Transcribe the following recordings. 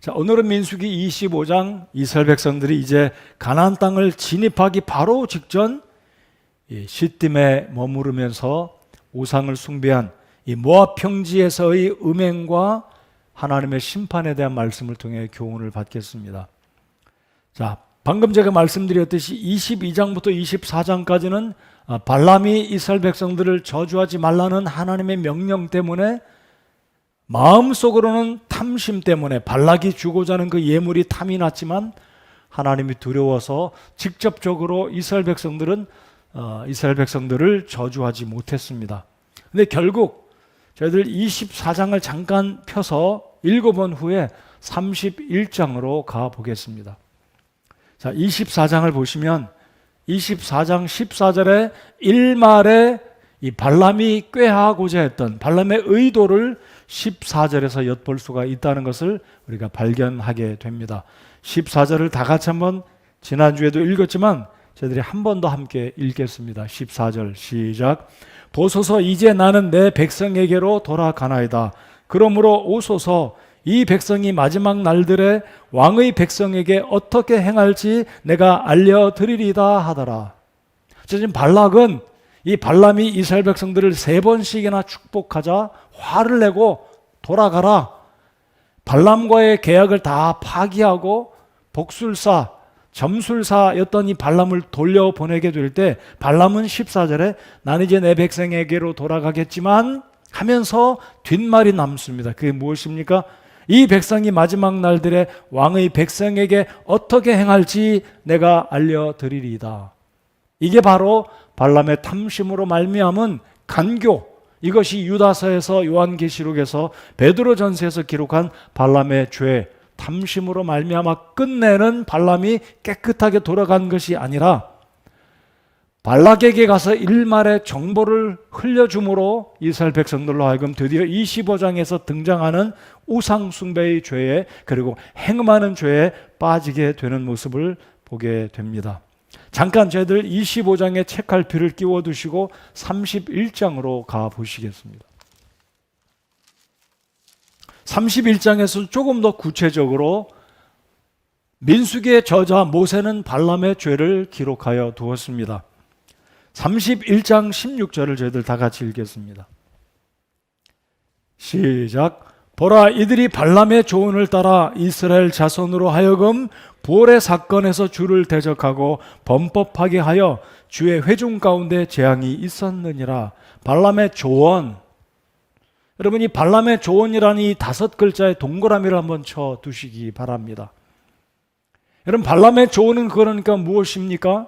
자, 오늘은 민수기 25장 이스라엘 백성들이 이제 가나안 땅을 진입하기 바로 직전 시딤에 머무르면서 우상을 숭배한 이 모압 평지에서의 음행과 하나님의 심판에 대한 말씀을 통해 교훈을 받겠습니다. 자, 방금 제가 말씀드렸듯이 22장부터 24장까지는 발람이 이스라엘 백성들을 저주하지 말라는 하나님의 명령 때문에 마음속으로는 탐심 때문에 발락이 주고자 하는 그 예물이 탐이 났지만 하나님이 두려워서 직접적으로 이스라엘 백성들을 저주하지 못했습니다. 근데 결국 저희들 24장을 잠깐 펴서 읽어본 후에 31장으로 가보겠습니다. 자, 24장을 보시면 24장 14절에 일말에 이 발람이 꾀하고자 했던 발람의 의도를 14절에서 엿볼 수가 있다는 것을 우리가 발견하게 됩니다. 14절을 다 같이 한번 지난주에도 읽었지만 저희들이 한 번 더 함께 읽겠습니다. 14절 시작. 보소서 이제 나는 내 백성에게로 돌아가나이다. 그러므로 오소서 이 백성이 마지막 날들에 왕의 백성에게 어떻게 행할지 내가 알려드리리다 하더라. 지금 발락은 이 발람이 이스라엘 백성들을 3번씩이나 축복하자 화를 내고 돌아가라. 발람과의 계약을 다 파기하고 복술사, 점술사였던 이 발람을 돌려보내게 될 때 발람은 14절에 나는 이제 내 백성에게로 돌아가겠지만 하면서 뒷말이 남습니다. 그게 무엇입니까? 이 백성이 마지막 날들에 왕의 백성에게 어떻게 행할지 내가 알려드리리이다. 이게 바로 발람의 탐심으로 말미암은 간교, 이것이 유다서에서 요한계시록에서 베드로전서에서 기록한 발람의 죄, 탐심으로 말미암아 끝내는 발람이 깨끗하게 돌아간 것이 아니라 발락에게 가서 일말의 정보를 흘려줌으로 이스라엘 백성들로 하여금 드디어 25장에서 등장하는 우상 숭배의 죄에 그리고 행음하는 죄에 빠지게 되는 모습을 보게 됩니다. 잠깐 저희들 25장에 책갈피를 끼워두시고 31장으로 가보시겠습니다. 31장에서 조금 더 구체적으로 민수기의 저자 모세는 발람의 죄를 기록하여 두었습니다. 31장 16절을 저희들 다 같이 읽겠습니다. 시작. 보라, 이들이 발람의 조언을 따라 이스라엘 자손으로 하여금 볼의 사건에서 주를 대적하고 범법하게 하여 주의 회중 가운데 재앙이 있었느니라. 발람의 조언, 여러분 이 발람의 조언이라는 이 5글자의 동그라미를 한번 쳐 두시기 바랍니다. 여러분 발람의 조언은 그러니까 무엇입니까?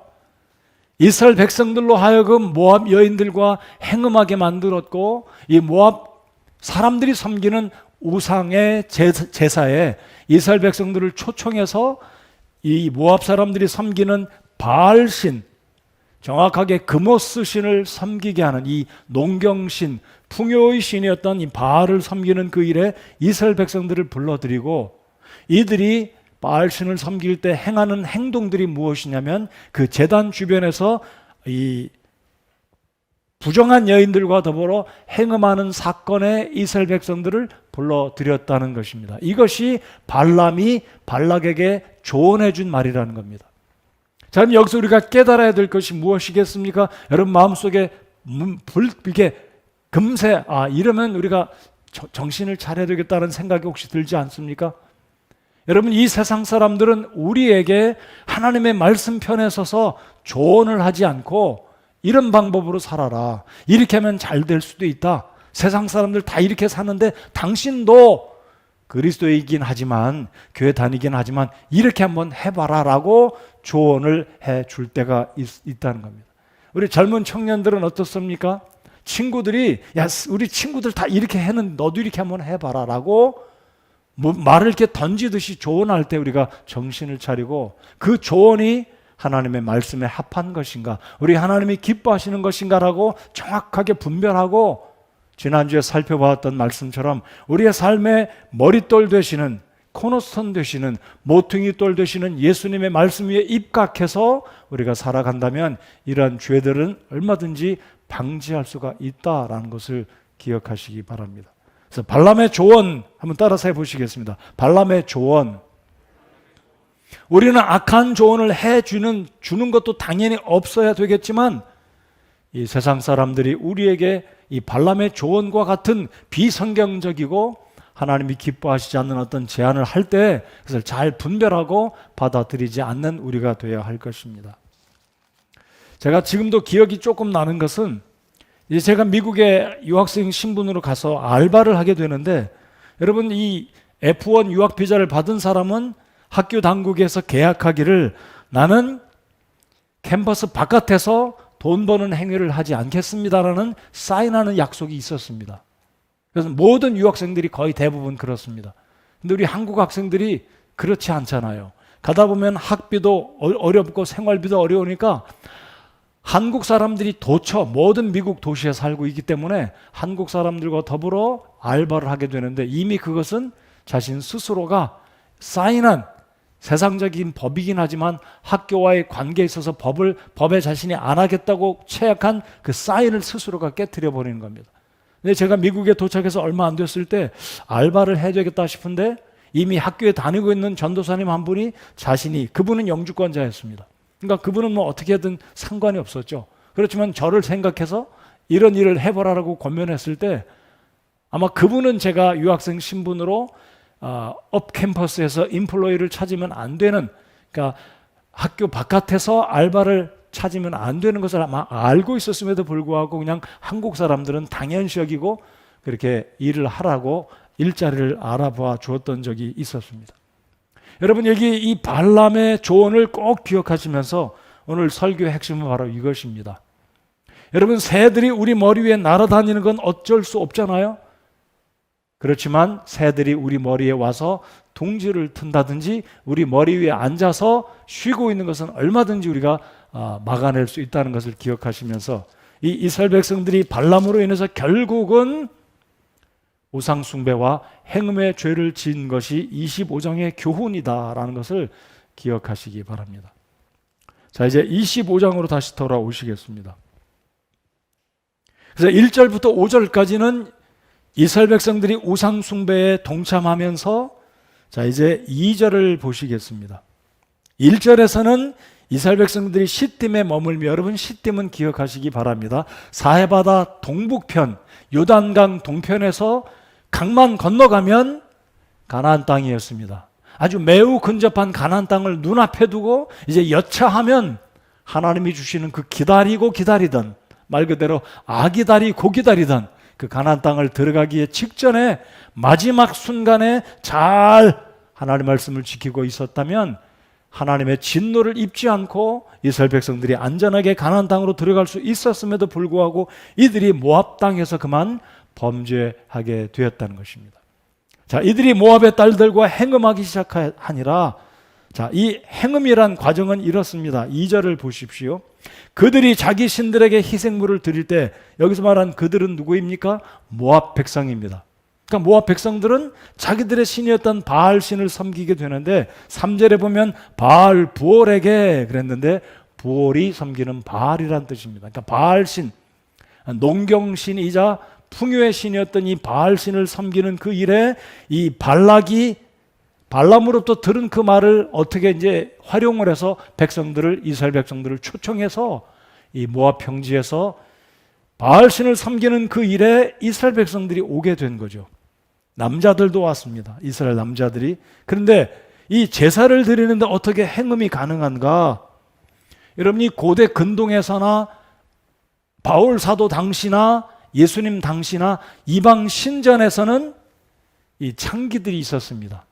이스라엘 백성들로 하여금 모압 여인들과 행음하게 만들었고 이 모압 사람들이 섬기는 우상의 제사에 이스라엘 백성들을 초청해서 이 모압 사람들이 섬기는 바알신, 정확하게 그모스 신을 섬기게 하는 이 농경신, 풍요의 신이었던 이 바알을 섬기는 그 일에 이스라엘 백성들을 불러들이고 이들이 바알신을 섬길 때 행하는 행동들이 무엇이냐면 그 제단 주변에서 이 부정한 여인들과 더불어 행음하는 사건에 이스라엘 백성들을 불러들였다는 것입니다. 이것이 발람이 발락에게 조언해 준 말이라는 겁니다. 자, 그럼 여기서 우리가 깨달아야 될 것이 무엇이겠습니까? 여러분 마음속에 이게 금세 이러면 우리가 정신을 차려야 되겠다는 생각이 혹시 들지 않습니까? 여러분 이 세상 사람들은 우리에게 하나님의 말씀 편에 서서 조언을 하지 않고 이런 방법으로 살아라, 이렇게 하면 잘 될 수도 있다, 세상 사람들 다 이렇게 사는데 당신도 그리스도이긴 하지만 교회 다니긴 하지만 이렇게 한번 해봐라 라고 조언을 해줄 때가 있다는 겁니다. 우리 젊은 청년들은 어떻습니까? 친구들이 우리 친구들 다 이렇게 했는데 너도 이렇게 한번 해봐라 라고 말을 이렇게 던지듯이 조언할 때 우리가 정신을 차리고 그 조언이 하나님의 말씀에 합한 것인가, 우리 하나님이 기뻐하시는 것인가라고 정확하게 분별하고 지난주에 살펴봤던 말씀처럼 우리의 삶의 머릿돌 되시는, 코너스톤 되시는, 모퉁이 돌 되시는 예수님의 말씀 위에 입각해서 우리가 살아간다면 이러한 죄들은 얼마든지 방지할 수가 있다라는 것을 기억하시기 바랍니다. 그래서 발람의 조언 한번 따라서 해보시겠습니다. 발람의 조언. 우리는 악한 조언을 주는 것도 당연히 없어야 되겠지만 이 세상 사람들이 우리에게 이 발람의 조언과 같은 비성경적이고 하나님이 기뻐하시지 않는 어떤 제안을 할 때 그것을 잘 분별하고 받아들이지 않는 우리가 되어야 할 것입니다. 제가 지금도 기억이 조금 나는 것은 이제 제가 미국에 유학생 신분으로 가서 알바를 하게 되는데, 여러분 이 F1 유학 비자를 받은 사람은 학교 당국에서 계약하기를 나는 캠퍼스 바깥에서 돈 버는 행위를 하지 않겠습니다라는 사인하는 약속이 있었습니다. 그래서 모든 유학생들이 거의 대부분 그렇습니다. 근데 우리 한국 학생들이 그렇지 않잖아요. 가다 보면 학비도 어렵고 생활비도 어려우니까 한국 사람들이 모든 미국 도시에 살고 있기 때문에 한국 사람들과 더불어 알바를 하게 되는데, 이미 그것은 자신 스스로가 사인한 세상적인 법이긴 하지만 학교와의 관계에 있어서 법에 자신이 안 하겠다고 체약한 그 사인을 스스로가 깨트려 버리는 겁니다. 근데 제가 미국에 도착해서 얼마 안 됐을 때 알바를 해야 되겠다 싶은데 이미 학교에 다니고 있는 전도사님 한 분이 그분은 영주권자였습니다. 그러니까 그분은 뭐 어떻게든 상관이 없었죠. 그렇지만 저를 생각해서 이런 일을 해보라고 권면했을 때 아마 그분은 제가 유학생 신분으로 업 캠퍼스에서 인플로이를 찾으면 안 되는, 그러니까 학교 바깥에서 알바를 찾으면 안 되는 것을 아마 알고 있었음에도 불구하고 그냥 한국 사람들은 당연시 여기고 그렇게 일을 하라고 일자리를 알아봐 주었던 적이 있었습니다. 여러분 여기 이 발람의 조언을 꼭 기억하시면서 오늘 설교의 핵심은 바로 이것입니다. 여러분 새들이 우리 머리 위에 날아다니는 건 어쩔 수 없잖아요. 그렇지만 새들이 우리 머리에 와서 둥지를 튼다든지 우리 머리 위에 앉아서 쉬고 있는 것은 얼마든지 우리가 막아낼 수 있다는 것을 기억하시면서 이 이스라엘 백성들이 발람으로 인해서 결국은 우상 숭배와 행음의 죄를 지은 것이 25장의 교훈이다라는 것을 기억하시기 바랍니다. 자, 이제 25장으로 다시 돌아오시겠습니다. 그래서 1절부터 5절까지는 이스라엘 백성들이 우상 숭배에 동참하면서, 자 이제 2절을 보시겠습니다. 1절에서는 이스라엘 백성들이 시딤에 머물며, 여러분 시딤은 기억하시기 바랍니다. 사해바다 동북편 요단강 동편에서 강만 건너가면 가나안 땅이었습니다. 아주 매우 근접한 가나안 땅을 눈앞에 두고 이제 여차하면 하나님이 주시는 그 기다리던 말 그대로 아기다리고 기다리던 그 가나안 땅을 들어가기에 직전에 마지막 순간에 잘 하나님의 말씀을 지키고 있었다면 하나님의 진노를 입지 않고 이스라엘 백성들이 안전하게 가나안 땅으로 들어갈 수 있었음에도 불구하고 이들이 모압 땅에서 그만 범죄하게 되었다는 것입니다. 자, 이들이 모압의 딸들과 행음하기 시작하니라. 자, 이 행음이란 과정은 이렇습니다. 2절을 보십시오. 그들이 자기 신들에게 희생물을 드릴 때, 여기서 말한 그들은 누구입니까? 모압 백성입니다. 그러니까 모압 백성들은 자기들의 신이었던 바알 신을 섬기게 되는데 3절에 보면 바알 부올에게 그랬는데 부올이 섬기는 바알이란 뜻입니다. 그러니까 바알 신, 농경신이자 풍요의 신이었던 이 바알 신을 섬기는 그 일에 이 발락이 발람으로부터 들은 그 말을 어떻게 이제 활용을 해서 이스라엘 백성들을 초청해서 이 모압 평지에서 바알 신을 섬기는 그 일에 이스라엘 백성들이 오게 된 거죠. 남자들도 왔습니다. 이스라엘 남자들이. 그런데 이 제사를 드리는데 어떻게 행음이 가능한가? 여러분이 고대 근동에서나 바울 사도 당시나 예수님 당시나 이방 신전에서는 이 창기들이 있었습니다.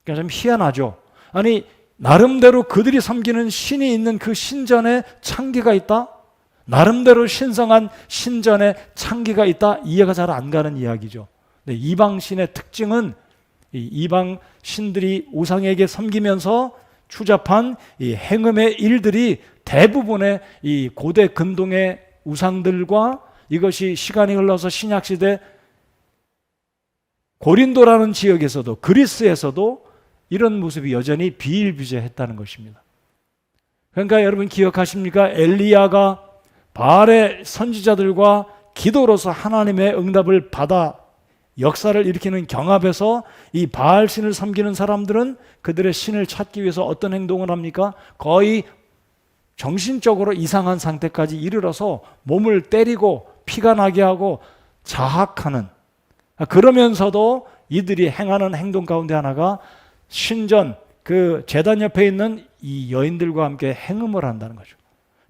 그러니까 좀 희한하죠. 아니 나름대로 그들이 섬기는 신이 있는 그 신전에 창기가 있다? 나름대로 신성한 신전에 창기가 있다? 이해가 잘 안 가는 이야기죠. 근데 이방 신의 특징은 이 이방 신들이 우상에게 섬기면서 추잡한 이 행음의 일들이 대부분의 이 고대 근동의 우상들과 이것이 시간이 흘러서 신약시대 고린도라는 지역에서도 그리스에서도 이런 모습이 여전히 비일비재했다는 것입니다. 그러니까 여러분 기억하십니까? 엘리야가 바알의 선지자들과 기도로서 하나님의 응답을 받아 역사를 일으키는 경합에서 이 바알 신을 섬기는 사람들은 그들의 신을 찾기 위해서 어떤 행동을 합니까? 거의 정신적으로 이상한 상태까지 이르러서 몸을 때리고 피가 나게 하고 자학하는, 그러면서도 이들이 행하는 행동 가운데 하나가 신전 그 제단 옆에 있는 이 여인들과 함께 행음을 한다는 거죠.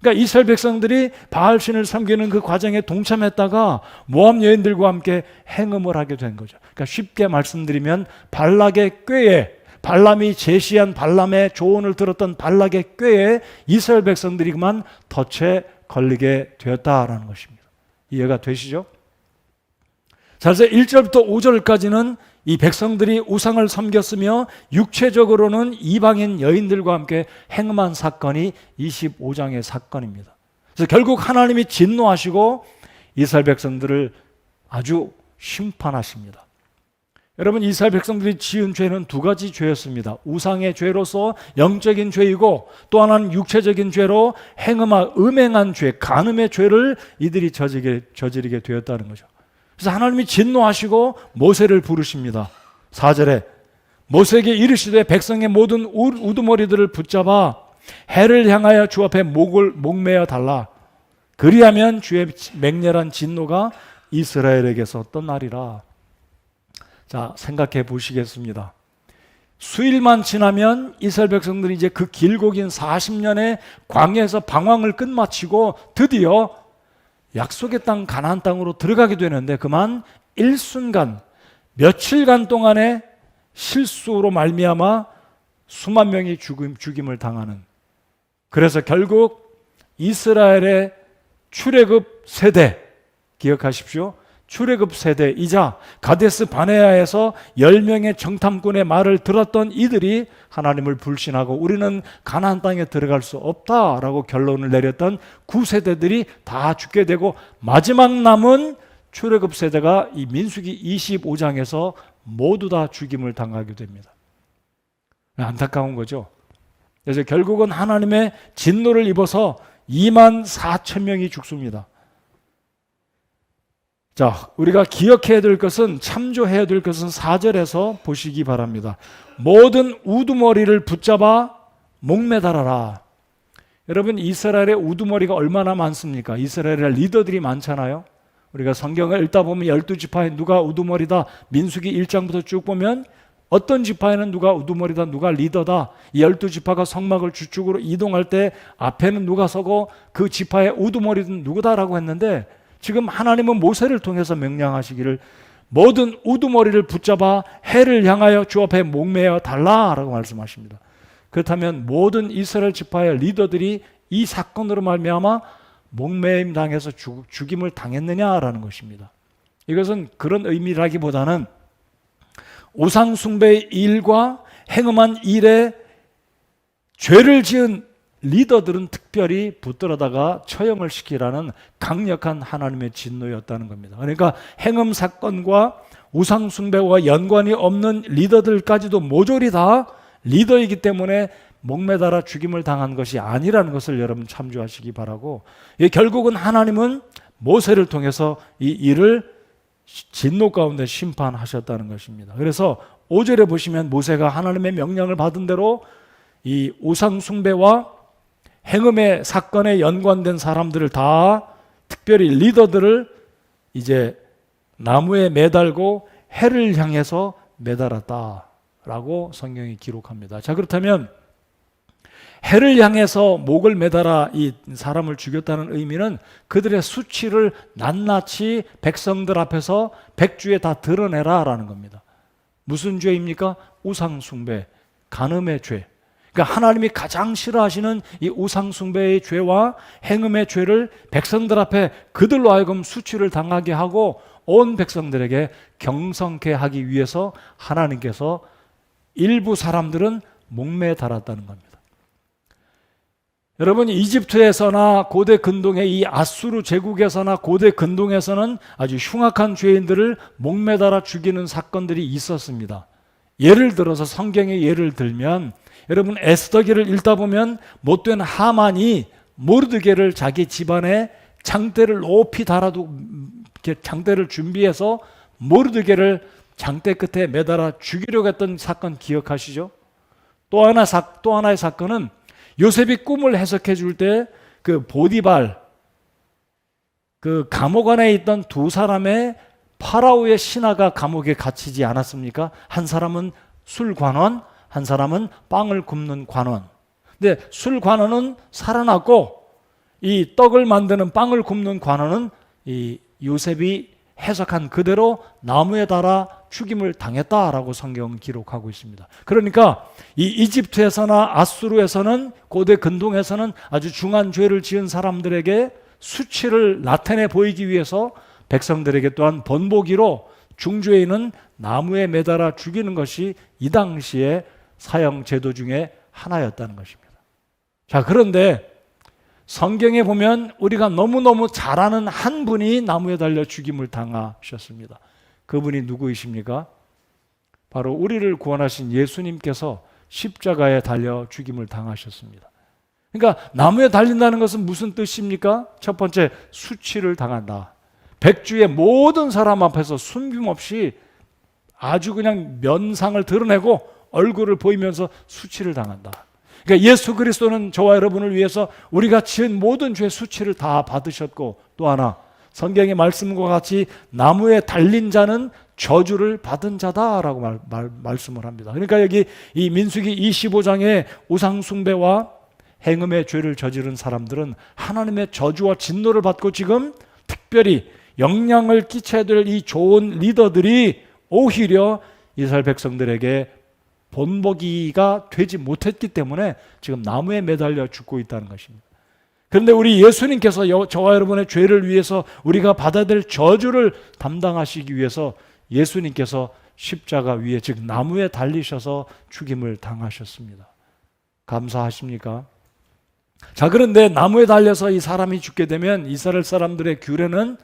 그러니까 이스라엘 백성들이 바알 신을 섬기는 그 과정에 동참했다가 모압 여인들과 함께 행음을 하게 된 거죠. 그러니까 쉽게 말씀드리면 발락의 꾀에, 발람이 제시한 발람의 조언을 들었던 발락의 꾀에 이스라엘 백성들이 그만 덫에 걸리게 되었다라는 것입니다. 이해가 되시죠? 자, 그래서 1절부터 5절까지는 이 백성들이 우상을 섬겼으며 육체적으로는 이방인 여인들과 함께 행음한 사건이 25장의 사건입니다. 그래서 결국 하나님이 진노하시고 이스라엘 백성들을 아주 심판하십니다. 여러분, 이스라엘 백성들이 지은 죄는 두 가지 죄였습니다. 우상의 죄로서 영적인 죄이고, 또 하나는 육체적인 죄로 음행한 죄, 간음의 죄를 이들이 저지르게 되었다는 거죠. 그래서 하나님이 진노하시고 모세를 부르십니다. 4절에 모세에게 이르시되 백성의 모든 우두머리들을 붙잡아 해를 향하여 주 앞에 목매어 달라. 그리하면 주의 맹렬한 진노가 이스라엘에게서 떠나리라. 자, 생각해 보시겠습니다. 수일만 지나면 이스라엘 백성들이 이제 그 길고 긴 40년의 광야에서 방황을 끝마치고 드디어 약속의 땅 가나안 땅으로 들어가게 되는데, 그만 일순간 며칠간 동안의 실수로 말미암아 수만 명이 죽임을 당하는, 그래서 결국 이스라엘의 출애굽 세대, 기억하십시오. 출애굽 세대이자 가데스 바네아에서 10명의 정탐꾼의 말을 들었던 이들이 하나님을 불신하고 우리는 가나안 땅에 들어갈 수 없다라고 결론을 내렸던 9세대들이 다 죽게 되고, 마지막 남은 출애굽 세대가 이 민수기 25장에서 모두 다 죽임을 당하게 됩니다. 안타까운 거죠. 그래서 결국은 하나님의 진노를 입어서 2만 4천 명이 죽습니다. 자, 우리가 기억해야 될 것은, 참조해야 될 것은 4절에서 보시기 바랍니다. 모든 우두머리를 붙잡아 목매달아라. 여러분, 이스라엘의 우두머리가 얼마나 많습니까? 이스라엘의 리더들이 많잖아요. 우리가 성경을 읽다 보면 12지파에 누가 우두머리다, 민수기 1장부터 쭉 보면 어떤 지파에는 누가 우두머리다, 누가 리더다, 이 12지파가 성막을 주축으로 이동할 때 앞에는 누가 서고 그 지파의 우두머리는 누구다라고 했는데, 지금 하나님은 모세를 통해서 명령하시기를 모든 우두머리를 붙잡아 해를 향하여 주 앞에 목매어 달라라고 말씀하십니다. 그렇다면 모든 이스라엘 지파의 리더들이 이 사건으로 말미암아 목매임 당해서 죽임을 당했느냐라는 것입니다. 이것은 그런 의미라기보다는 우상 숭배의 일과 행음한 일에 죄를 지은 리더들은 특별히 붙들어다가 처형을 시키라는 강력한 하나님의 진노였다는 겁니다. 그러니까 행음 사건과 우상 숭배와 연관이 없는 리더들까지도 모조리 다 리더이기 때문에 목매달아 죽임을 당한 것이 아니라는 것을 여러분 참조하시기 바라고, 결국은 하나님은 모세를 통해서 이 일을 진노 가운데 심판하셨다는 것입니다. 그래서 5절에 보시면 모세가 하나님의 명령을 받은 대로 이 우상 숭배와 행음의 사건에 연관된 사람들을 다, 특별히 리더들을 이제 나무에 매달고 해를 향해서 매달았다라고 성경이 기록합니다. 자, 그렇다면 해를 향해서 목을 매달아 이 사람을 죽였다는 의미는 그들의 수치를 낱낱이 백성들 앞에서 백주에 다 드러내라라는 겁니다. 무슨 죄입니까? 우상 숭배, 간음의 죄. 그러니까 하나님이 가장 싫어하시는 이 우상 숭배의 죄와 행음의 죄를 백성들 앞에 그들로 하여금 수치를 당하게 하고 온 백성들에게 경성케 하기 위해서 하나님께서 일부 사람들은 목매에 달았다는 겁니다. 여러분, 이집트에서나 고대 근동의 이 아수르 제국에서나 고대 근동에서는 아주 흉악한 죄인들을 목매달아 죽이는 사건들이 있었습니다. 예를 들어서 성경의 예를 들면, 여러분 에스더기를 읽다 보면 못된 하만이 모르드게를 자기 집안에 장대를 높이 달아두고 장대를 준비해서 모르드게를 장대 끝에 매달아 죽이려고 했던 사건 기억하시죠? 또 하나의 사건은 요셉이 꿈을 해석해 줄 때 그 보디발, 그 감옥 안에 있던 두 사람의 파라오의 신하가 감옥에 갇히지 않았습니까? 한 사람은 술 관원, 한 사람은 빵을 굽는 관원. 근데 술 관원은 살아났고 이 떡을 만드는 빵을 굽는 관원은 이 요셉이 해석한 그대로 나무에 달아 죽임을 당했다라고 성경은 기록하고 있습니다. 그러니까 이 이집트에서나 아수르에서는 고대 근동에서는 아주 중한 죄를 지은 사람들에게 수치를 나타내 보이기 위해서 백성들에게 또한 번복이로 중죄인은 나무에 매달아 죽이는 것이 이 당시의 사형 제도 중에 하나였다는 것입니다. 자, 그런데 성경에 보면 우리가 너무너무 잘 아는 한 분이 나무에 달려 죽임을 당하셨습니다. 그분이 누구이십니까? 바로 우리를 구원하신 예수님께서 십자가에 달려 죽임을 당하셨습니다. 그러니까 나무에 달린다는 것은 무슨 뜻입니까? 첫 번째, 수치를 당한다. 백주의 모든 사람 앞에서 숨김없이 아주 그냥 면상을 드러내고 얼굴을 보이면서 수치를 당한다. 그러니까 예수 그리스도는 저와 여러분을 위해서 우리가 지은 모든 죄 수치를 다 받으셨고, 또 하나 성경의 말씀과 같이 나무에 달린 자는 저주를 받은 자다라고 말씀을 합니다. 그러니까 여기 이 민수기 25장의 우상숭배와 행음의 죄를 저지른 사람들은 하나님의 저주와 진노를 받고 지금 특별히 영향을 끼쳐야 될 이 좋은 리더들이 오히려 이스라엘 백성들에게 본보기가 되지 못했기 때문에 지금 나무에 매달려 죽고 있다는 것입니다. 그런데 우리 예수님께서 저와 여러분의 죄를 위해서 우리가 받아야 될 저주를 담당하시기 위해서 예수님께서 십자가 위에 즉 나무에 달리셔서 죽임을 당하셨습니다. 감사하십니까? 자, 그런데 나무에 달려서 이 사람이 죽게 되면 이스라엘 사람들의 규례는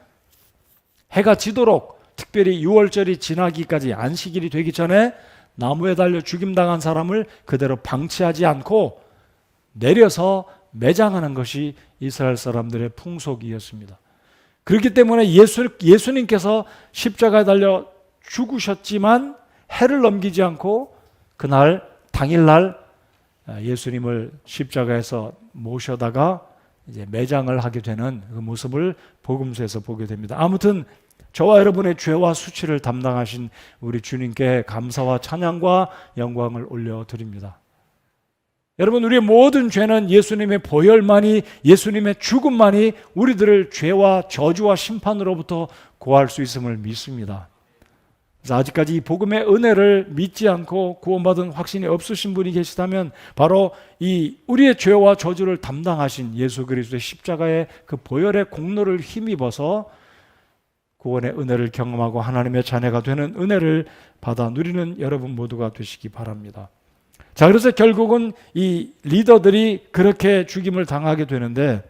해가 지도록 특별히 6월절이 지나기까지 안식일이 되기 전에 나무에 달려 죽임당한 사람을 그대로 방치하지 않고 내려서 매장하는 것이 이스라엘 사람들의 풍속이었습니다. 그렇기 때문에 예수님께서 십자가에 달려 죽으셨지만 해를 넘기지 않고 그날 당일날 예수님을 십자가에서 모셔다가 이제 매장을 하게 되는 그 모습을 복음서에서 보게 됩니다. 아무튼 저와 여러분의 죄와 수치를 담당하신 우리 주님께 감사와 찬양과 영광을 올려드립니다. 여러분, 우리의 모든 죄는 예수님의 보혈만이, 예수님의 죽음만이 우리들을 죄와 저주와 심판으로부터 구할 수 있음을 믿습니다. 그래서 아직까지 이 복음의 은혜를 믿지 않고 구원받은 확신이 없으신 분이 계시다면 바로 이 우리의 죄와 저주를 담당하신 예수 그리스도의 십자가의 그 보혈의 공로를 힘입어서 구원의 은혜를 경험하고 하나님의 자녀가 되는 은혜를 받아 누리는 여러분 모두가 되시기 바랍니다. 자, 그래서 결국은 이 리더들이 그렇게 죽임을 당하게 되는데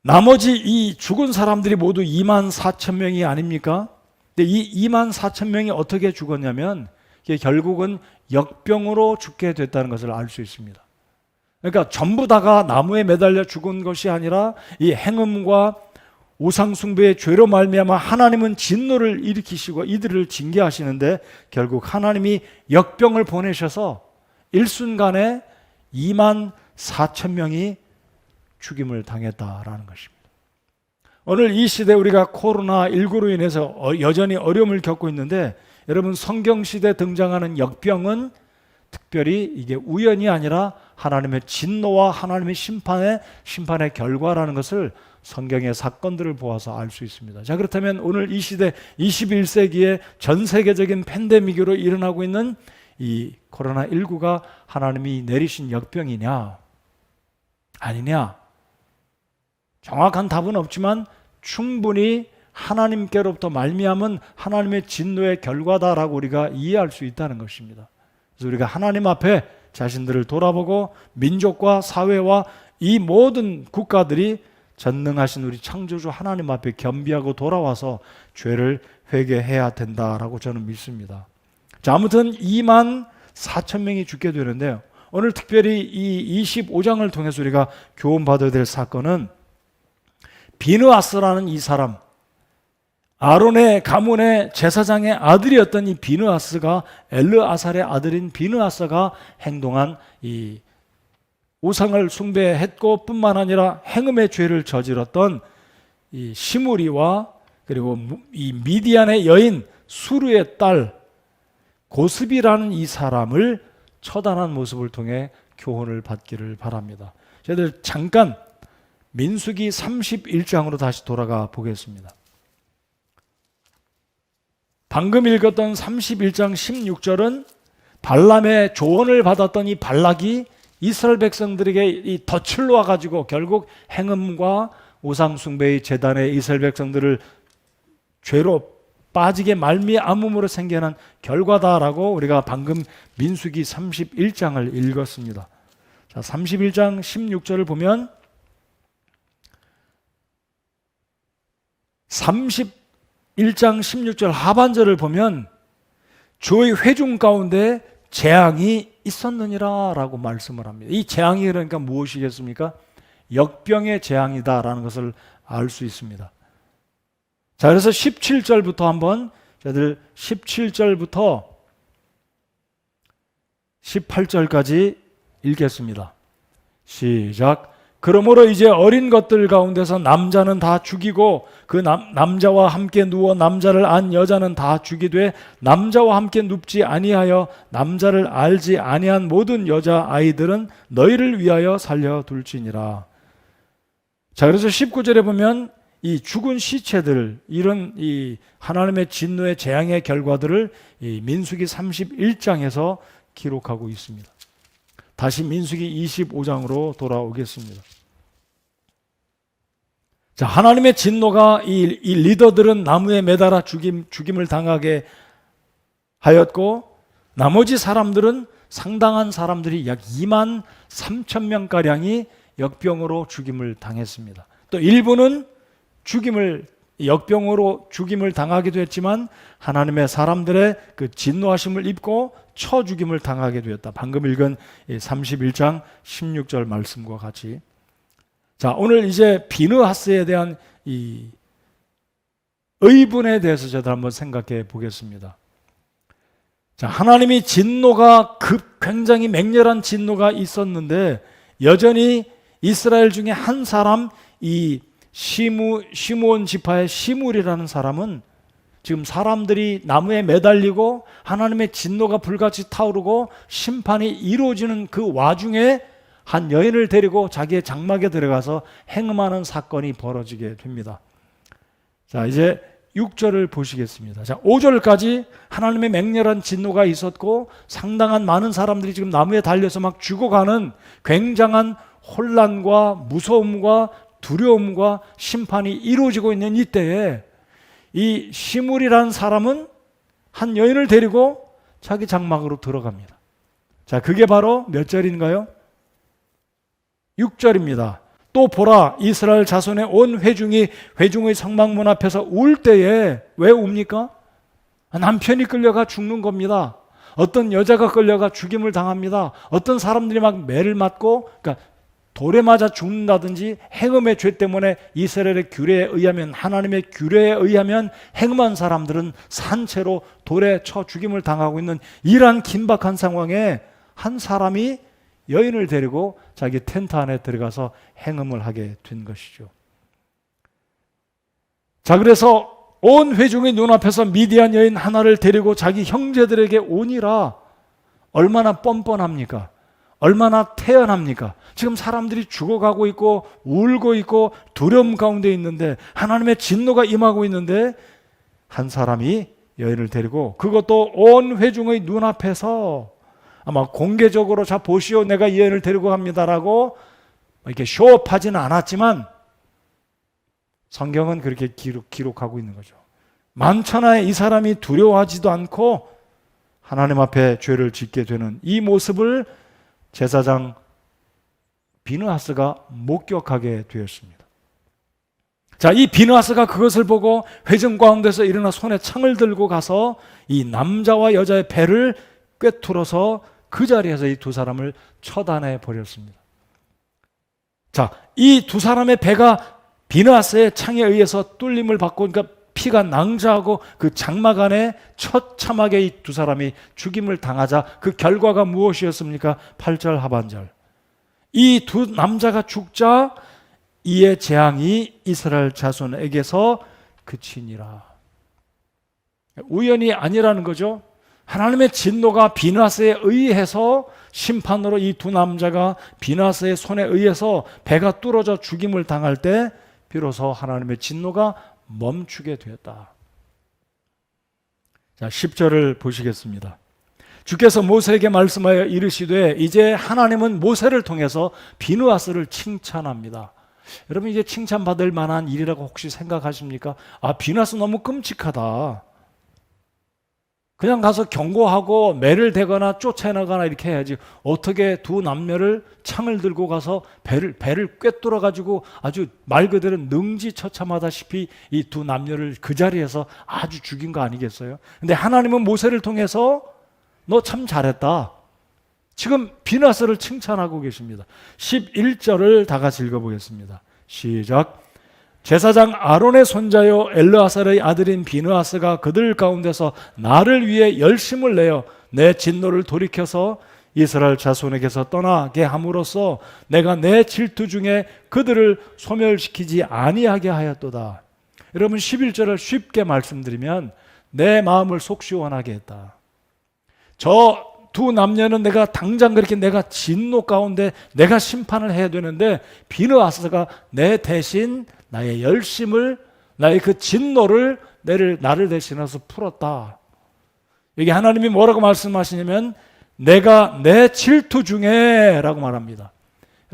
나머지 이 죽은 사람들이 모두 24,000명이 아닙니까? 근데 이 24,000명이 어떻게 죽었냐면 이게 결국은 역병으로 죽게 됐다는 것을 알 수 있습니다. 그러니까 전부 다가 나무에 매달려 죽은 것이 아니라 이 행음과 우상숭배의 죄로 말미암아 하나님은 진노를 일으키시고 이들을 징계하시는데 결국 하나님이 역병을 보내셔서 일순간에 24,000명이 죽임을 당했다라는 것입니다. 오늘 이 시대 우리가 코로나19로 인해서 여전히 어려움을 겪고 있는데 여러분, 성경시대에 등장하는 역병은 특별히 이게 우연이 아니라 하나님의 진노와 하나님의 심판의 결과라는 것을 성경의 사건들을 보아서 알 수 있습니다. 자, 그렇다면 오늘 이 시대 21세기에 전 세계적인 팬데믹으로 일어나고 있는 이 코로나19가 하나님이 내리신 역병이냐 아니냐? 정확한 답은 없지만 충분히 하나님께로부터 말미암은 하나님의 진노의 결과다라고 우리가 이해할 수 있다는 것입니다. 그래서 우리가 하나님 앞에 자신들을 돌아보고 민족과 사회와 이 모든 국가들이 전능하신 우리 창조주 하나님 앞에 겸비하고 돌아와서 죄를 회개해야 된다라고 저는 믿습니다. 자, 아무튼 24,000명이 죽게 되는데요. 오늘 특별히 이 25장을 통해서 우리가 교훈받아야 될 사건은 비느하스라는 이 사람, 아론의 가문의 제사장의 아들이었던 이 비느하스가, 엘르아살의 아들인 비느하스가 행동한 이 우상을 숭배했고 뿐만 아니라 행음의 죄를 저질렀던 이 시므리와 그리고 이 미디안의 여인 수르의 딸 고스비라는 이 사람을 처단한 모습을 통해 교훈을 받기를 바랍니다. 저희들 잠깐 민수기 31장으로 다시 돌아가 보겠습니다. 방금 읽었던 31장 16절은 발람의 조언을 받았던 이 발락이 이스라엘 백성들에게 이 덫을 놓아가지고 결국 행음과 우상숭배의 재단에 이스라엘 백성들을 죄로 빠지게 말미암음으로 생겨난 결과다라고 우리가 방금 민수기 31장을 읽었습니다. 자, 31장 16절을 보면 31장 16절 하반절을 보면 주의 회중 가운데 재앙이 있었느니라 라고 말씀을 합니다. 이 재앙이 그러니까 무엇이겠습니까? 역병의 재앙이다라는 것을 알 수 있습니다. 자, 그래서 17절부터 한번 저희들 17절부터 18절까지 읽겠습니다. 시작. 그러므로 이제 어린 것들 가운데서 남자는 다 죽이고 그 남자와 함께 누워 남자를 안 여자는 다 죽이되 남자와 함께 눕지 아니하여 남자를 알지 아니한 모든 여자 아이들은 너희를 위하여 살려둘지니라. 자, 그래서 19절에 보면 이 죽은 시체들, 이런 이 하나님의 진노의 재앙의 결과들을 이 민수기 31장에서 기록하고 있습니다. 다시 민수기 25장으로 돌아오겠습니다. 자, 하나님의 진노가 이 리더들은 나무에 매달아 죽임을 당하게 하였고, 나머지 사람들은 상당한 사람들이 약 2만 3천 명가량이 역병으로 죽임을 당했습니다. 또 일부는 역병으로 죽임을 당하기도 했지만 하나님의 사람들의 그 진노하심을 입고 쳐 죽임을 당하게 되었다. 방금 읽은 31장 16절 말씀과 같이. 자, 오늘 이제 비느하스에 대한 이 의분에 대해서 저도 한번 생각해 보겠습니다. 자, 하나님이 진노가 굉장히 맹렬한 진노가 있었는데 여전히 이스라엘 중에 한 사람, 이 시므온 지파의 시므리라는 사람은 지금 사람들이 나무에 매달리고 하나님의 진노가 불같이 타오르고 심판이 이루어지는 그 와중에 한 여인을 데리고 자기의 장막에 들어가서 행음하는 사건이 벌어지게 됩니다. 자, 이제 6절을 보시겠습니다. 자, 5절까지 하나님의 맹렬한 진노가 있었고 상당한 많은 사람들이 지금 나무에 달려서 막 죽어가는 굉장한 혼란과 무서움과 두려움과 심판이 이루어지고 있는 이때에 이 시므리라는 사람은 한 여인을 데리고 자기 장막으로 들어갑니다. 자, 그게 바로 몇 절인가요? 6절입니다. 또 보라, 이스라엘 자손의 온 회중이 회중의 성막문 앞에서 울 때에 왜 웁니까? 남편이 끌려가 죽는 겁니다. 어떤 여자가 끌려가 죽임을 당합니다. 어떤 사람들이 막 매를 맞고, 그러니까 돌에 맞아 죽는다든지 행음의 죄 때문에 이스라엘의 규례에 의하면, 하나님의 규례에 의하면 행음한 사람들은 산채로 돌에 쳐 죽임을 당하고 있는 이러한 긴박한 상황에 한 사람이 여인을 데리고 자기 텐트 안에 들어가서 행음을 하게 된 것이죠. 자, 그래서 온 회중의 눈앞에서 미디안 여인 하나를 데리고 자기 형제들에게 오니라. 얼마나 뻔뻔합니까? 얼마나 태연합니까? 지금 사람들이 죽어가고 있고 울고 있고 두려움 가운데 있는데 하나님의 진노가 임하고 있는데 한 사람이 여인을 데리고, 그것도 온 회중의 눈앞에서 아마 공개적으로 자 보시오 내가 이 여인을 데리고 갑니다라고 이렇게 쇼업하지는 않았지만 성경은 그렇게 기록하고 있는 거죠. 만천하에 이 사람이 두려워하지도 않고 하나님 앞에 죄를 짓게 되는 이 모습을 제사장 비느하스가 목격하게 되었습니다. 자, 이 비느하스가 그것을 보고 회중 가운데서 일어나 손에 창을 들고 가서 이 남자와 여자의 배를 꿰뚫어서 그 자리에서 이 두 사람을 처단해 버렸습니다. 자, 이 두 사람의 배가 비느하스의 창에 의해서 뚫림을 받고, 그러니까 피가 낭자하고 그 장막 안에 처참하게 이 두 사람이 죽임을 당하자 그 결과가 무엇이었습니까? 8절 하반절. 이 두 남자가 죽자 이에 재앙이 이스라엘 자손에게서 그치니라. 우연이 아니라는 거죠. 하나님의 진노가 비나스에 의해서 심판으로 이 두 남자가 비나스의 손에 의해서 배가 뚫어져 죽임을 당할 때 비로소 하나님의 진노가 멈추게 되었다. 자, 10절을 보시겠습니다. 주께서 모세에게 말씀하여 이르시되 이제 하나님은 모세를 통해서 비느하스를 칭찬합니다. 여러분, 이게 칭찬받을 만한 일이라고 혹시 생각하십니까? 비느하스 너무 끔찍하다. 그냥 가서 경고하고 매를 대거나 쫓아나가나 이렇게 해야지, 어떻게 두 남녀를 창을 들고 가서 배를 꿰뚫어 가지고 아주 말 그대로 능지처참하다시피 이 두 남녀를 그 자리에서 아주 죽인 거 아니겠어요? 근데 하나님은 모세를 통해서 너 참 잘했다. 지금 비느하스를 칭찬하고 계십니다. 11절을 다 같이 읽어보겠습니다. 시작. 제사장 아론의 손자요 엘르아살의 아들인 비느하스가 그들 가운데서 나를 위해 열심을 내어 내 진노를 돌이켜서 이스라엘 자손에게서 떠나게 함으로써 내가 내 질투 중에 그들을 소멸시키지 아니하게 하였도다. 여러분, 11절을 쉽게 말씀드리면 내 마음을 속 시원하게 했다. 저 두 남녀는 내가 당장 그렇게 내가 진노 가운데 내가 심판을 해야 되는데 비느하스가 내 대신 나의 열심을, 나의 그 진노를 나를 대신해서 풀었다. 여기 하나님이 뭐라고 말씀하시냐면 내가 내 질투 중에 라고 말합니다.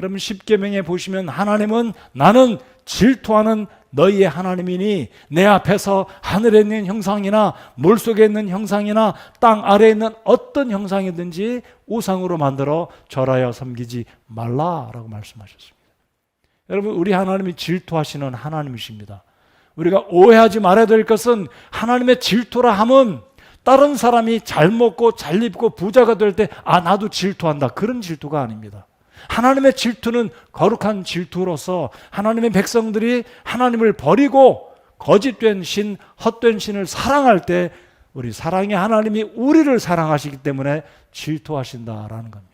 여러분, 십계명에 보시면 하나님은 나는 질투하는 너희의 하나님이니 내 앞에서 하늘에 있는 형상이나 물속에 있는 형상이나 땅 아래에 있는 어떤 형상이든지 우상으로 만들어 절하여 섬기지 말라라고 말씀하셨습니다. 여러분, 우리 하나님이 질투하시는 하나님이십니다. 우리가 오해하지 말아야 될 것은 하나님의 질투라 함은 다른 사람이 잘 먹고 잘 입고 부자가 될 때 나도 질투한다, 그런 질투가 아닙니다. 하나님의 질투는 거룩한 질투로서 하나님의 백성들이 하나님을 버리고 거짓된 신, 헛된 신을 사랑할 때 우리 사랑의 하나님이 우리를 사랑하시기 때문에 질투하신다라는 겁니다.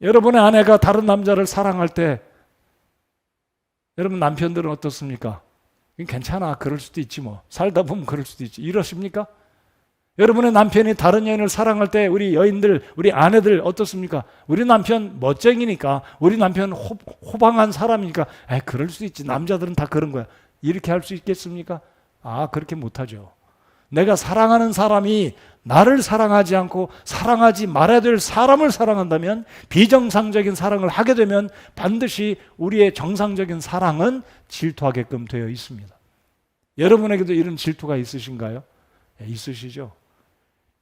여러분의 아내가 다른 남자를 사랑할 때 여러분 남편들은 어떻습니까? 괜찮아, 그럴 수도 있지 뭐, 살다 보면 그럴 수도 있지, 이러십니까? 여러분의 남편이 다른 여인을 사랑할 때 우리 여인들, 우리 아내들 어떻습니까? 우리 남편 멋쟁이니까, 우리 남편 호방한 사람이니까 그럴 수 있지, 남자들은 다 그런 거야, 이렇게 할 수 있겠습니까? 그렇게 못하죠. 내가 사랑하는 사람이 나를 사랑하지 않고 사랑하지 말아야 될 사람을 사랑한다면, 비정상적인 사랑을 하게 되면 반드시 우리의 정상적인 사랑은 질투하게끔 되어 있습니다. 여러분에게도 이런 질투가 있으신가요? 있으시죠?